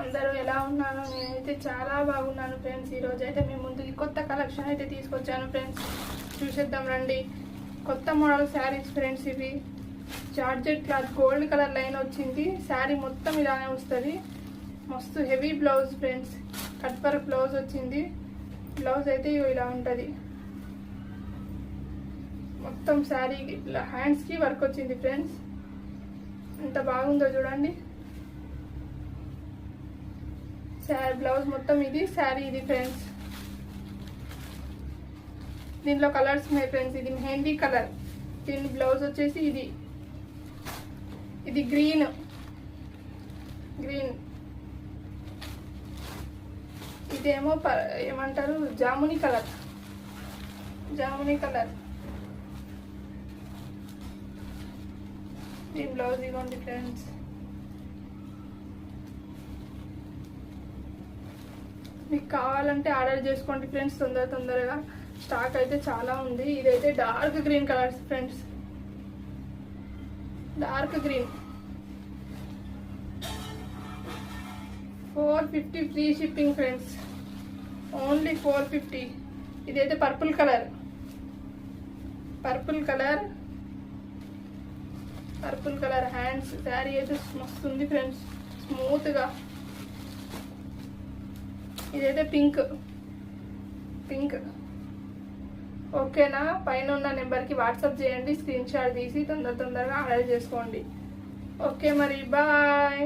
అందరూ ఎలా ఉన్నారో నేనైతే చాలా బాగున్నాను ఫ్రెండ్స్. ఈరోజు అయితే మేము ముందుకి కొత్త కలెక్షన్ అయితే తీసుకొచ్చాను ఫ్రెండ్స్. చూసేద్దాం రండి. కొత్త మోడల్ శారీస్ ఫ్రెండ్స్. ఇవి georgette cloth gold colour line వచ్చింది. శారీ మొత్తం ఇలానే వస్తుంది. మస్తు heavy blouse friends. Cut work blouse వచ్చింది. బ్లౌజ్ అయితే ఇలా ఉంటుంది. మొత్తం శారీ హ్యాండ్స్కి వర్క్ వచ్చింది ఫ్రెండ్స్. ఎంత బాగుందో చూడండి. శారీ బ్లౌజ్ మొత్తం ఇది, శారీ ఇది ఫ్రెండ్స్. దీనిలో కలర్స్ ఉన్నాయి ఫ్రెండ్స్. ఇది మెహందీ కలర్. దీని బ్లౌజ్ వచ్చేసి ఇది గ్రీన్. ఇదేమో ఏమంటారు, జామునీ కలర్. దీని బ్లౌజ్ ఇవ్వండి ఫ్రెండ్స్. మీకు కావాలంటే ఆర్డర్ చేసుకోండి ఫ్రెండ్స్. తొందరగా స్టాక్ అయితే చాలా ఉంది. ఇదైతే dark green colours friends. Dark green 450 free shipping friends. Only 450. ఇదైతే పర్పుల్ కలర్ హ్యాండ్స్. శారీ అయితే మస్తు ఉంది ఫ్రెండ్స్, స్మూత్గా. ఇదైతే పింక్. ఓకేనా? పైన ఉన్న నెంబర్కి వాట్సాప్ చేయండి. స్క్రీన్ షాట్ తీసి తొందరగా ఆర్డర్ చేసుకోండి. ఓకే మరి, బాయ్.